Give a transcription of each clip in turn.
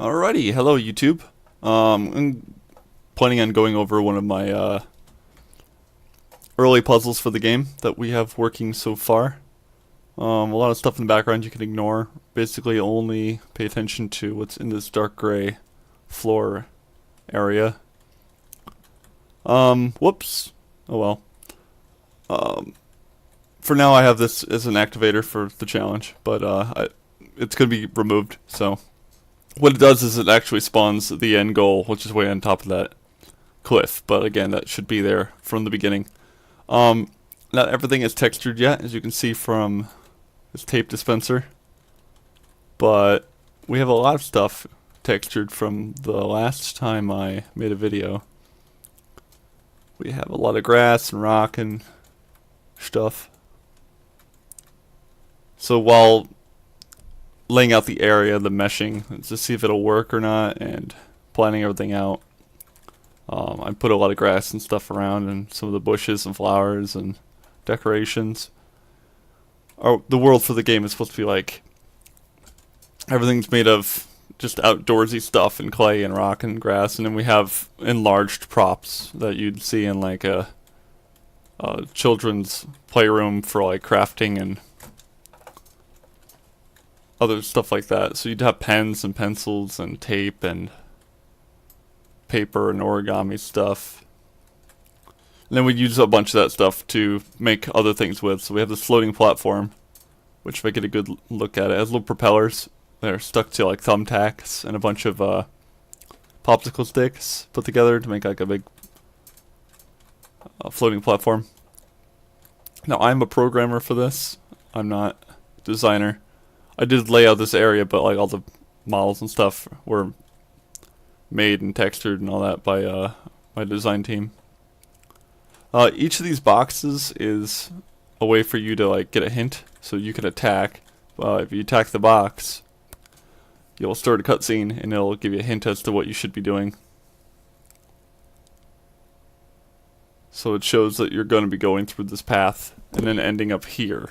Alrighty, hello YouTube. I'm planning on going over one of my early puzzles for the game that we have working so far. A lot of stuff in the background you can ignore. Basically only pay attention to what's in this dark gray floor area. Whoops. Oh well. For now I have this as an activator for the challenge, but it's going to be removed, so... What it does is it actually spawns the end goal, which is way on top of that cliff. But again, that should be there from the beginning. Not everything is textured yet, as you can see from this tape dispenser. But we have a lot of stuff textured from the last time I made a video. We have a lot of grass and rock and stuff. So while laying out the area, the meshing, to see if it'll work or not, and planning everything out. I put a lot of grass and stuff around, and some of the bushes and flowers and decorations. The world for the game is supposed to be like, everything's made of just outdoorsy stuff and clay and rock and grass, and then we have enlarged props that you'd see in like a children's playroom for like crafting and other stuff like that. So you'd have pens and pencils and tape and paper and origami stuff. And then we'd use a bunch of that stuff to make other things with. So we have this floating platform, which if I get a good look at it, has little propellers that are stuck to like thumbtacks and a bunch of popsicle sticks put together to make like a big floating platform. Now I'm a programmer for this. I'm not a designer. I did lay out this area, but like all the models and stuff were made and textured and all that by my design team. Each of these boxes is a way for you to like get a hint, so you can attack. If you attack the box, you'll start a cutscene and it'll give you a hint as to what you should be doing. So it shows that you're going to be going through this path and then ending up here.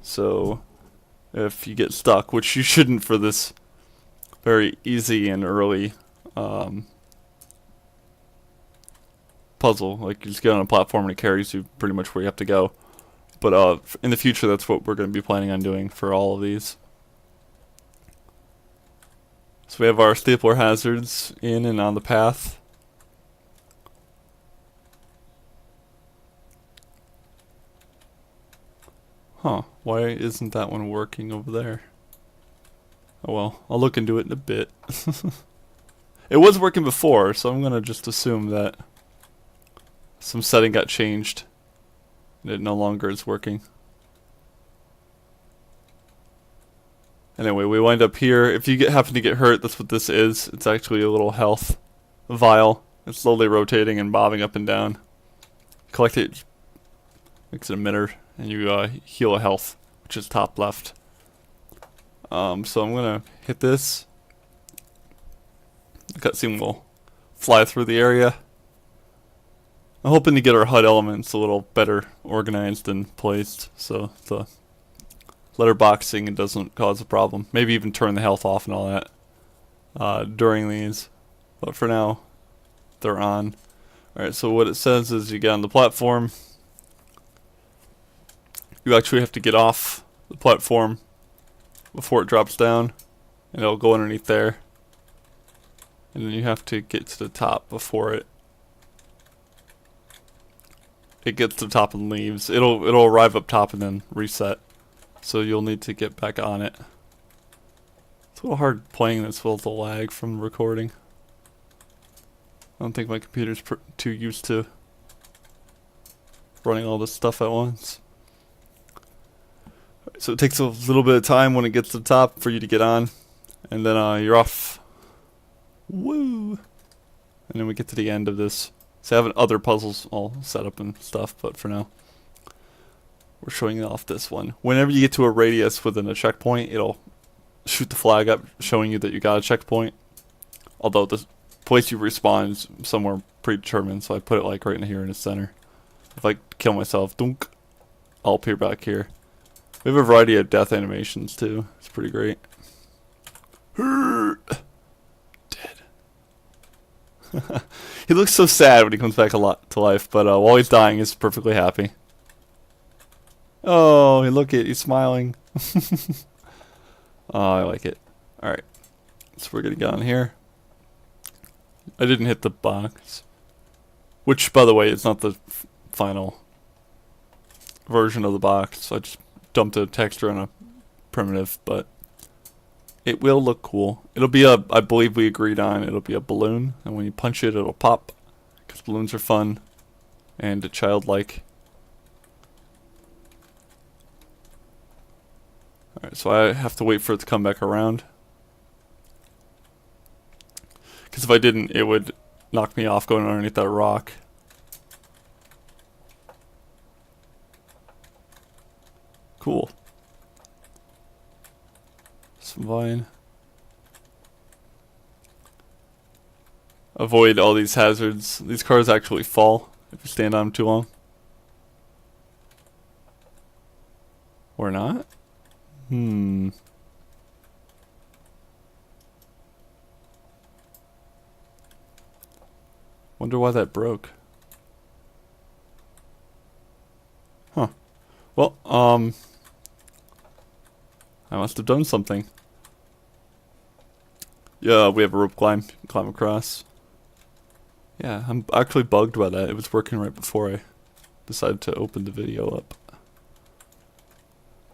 So if you get stuck, which you shouldn't for this very easy and early puzzle, like you just get on a platform and it carries you pretty much where you have to go. But in the future, that's what we're going to be planning on doing for all of these. So we have our stapler hazards in and on the path. Huh, why isn't that one working over there? Oh well, I'll look into it in a bit. It was working before, so I'm gonna just assume that some setting got changed and it no longer is working. Anyway, we wind up here. If you happen to get hurt, that's what this is. It's actually a little health vial. It's slowly rotating and bobbing up and down. Collect it, makes an emitter, and you heal a health, which is top left. So I'm gonna hit this. The cutscene will fly through the area. I'm hoping to get our HUD elements a little better organized and placed, so the letterboxing doesn't cause a problem. Maybe even turn the health off and all that during these. But for now, they're on. Alright, so what it says is you get on the platform. You actually have to get off the platform before it drops down, and it'll go underneath there. And then you have to get to the top before it gets to the top and leaves. It'll arrive up top and then reset. So you'll need to get back on it. It's a little hard playing this with the lag from recording. I don't think my computer's too used to running all this stuff at once. So it takes a little bit of time when it gets to the top for you to get on, and then you're off. Woo! And then we get to the end of this. So I have other puzzles all set up and stuff, but for now, we're showing off this one. Whenever you get to a radius within a checkpoint, it'll shoot the flag up, showing you that you got a checkpoint. Although the place you respawn is somewhere predetermined, so I put it like right in here in the center. If I kill myself, dunk, I'll appear back here. We have a variety of death animations too. It's pretty great. He looks so sad when he comes back to life, but while he's dying, he's perfectly happy. Oh, look at he's smiling. Oh, I like it. Alright, so we're gonna get on here. I didn't hit the box. Which, by the way, is not the final version of the box. I just dumped a texture on a primitive, but it will look cool. It'll be a, I believe we agreed on, it'll be a balloon, and when you punch it, it'll pop, because balloons are fun and childlike. Alright, so I have to wait for it to come back around. Because if I didn't, it would knock me off going underneath that rock. Cool. Some vine. Avoid all these hazards. These cars actually fall if you stand on them too long. Or not? Wonder why that broke. Huh. Well, I must have done something. Yeah, we have a rope climb. You can climb across. Yeah, I'm actually bugged by that. It was working right before I decided to open the video up.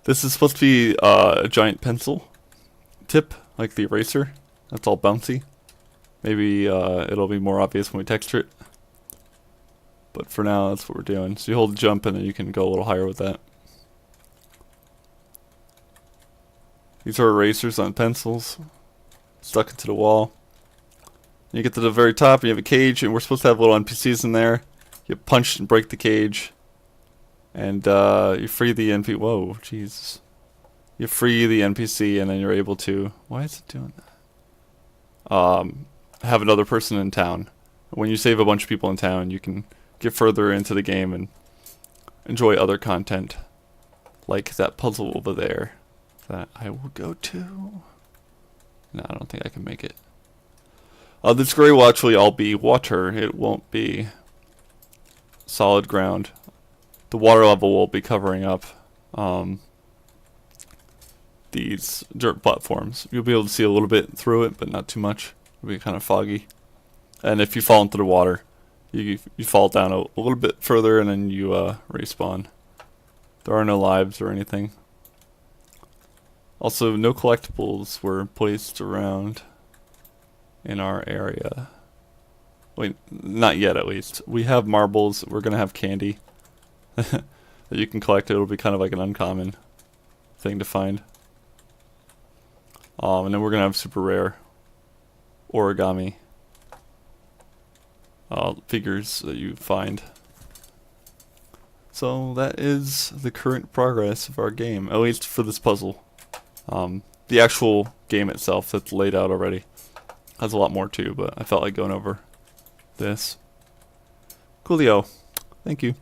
This is supposed to be a giant pencil tip, like the eraser. That's all bouncy. Maybe it'll be more obvious when we texture it. But for now, that's what we're doing. So you hold jump and then you can go a little higher with that. These are erasers on pencils, stuck into the wall. You get to the very top and you have a cage, and we're supposed to have little NPCs in there. You punch and break the cage. And you free the NPC. Whoa, Jesus. You free the NPC and then you're able to... Why is it doing that? Have another person in town. When you save a bunch of people in town, you can get further into the game and enjoy other content. Like that puzzle over there that I will go to. No, I don't think I can make it. This gray will actually all be water. It won't be solid ground. The water level will be covering up these dirt platforms. You'll be able to see a little bit through it, but not too much. It'll be kind of foggy. And if you fall into the water, you fall down a little bit further and then you respawn. There are no lives or anything. Also, no collectibles were placed around in our area. Wait, not yet at least. We have marbles. We're going to have candy that you can collect. It'll be kind of like an uncommon thing to find. And then we're going to have super rare origami figures that you find. So that is the current progress of our game, at least for this puzzle. The actual game itself that's laid out already has a lot more too, but I felt like going over this. Coolio. Thank you.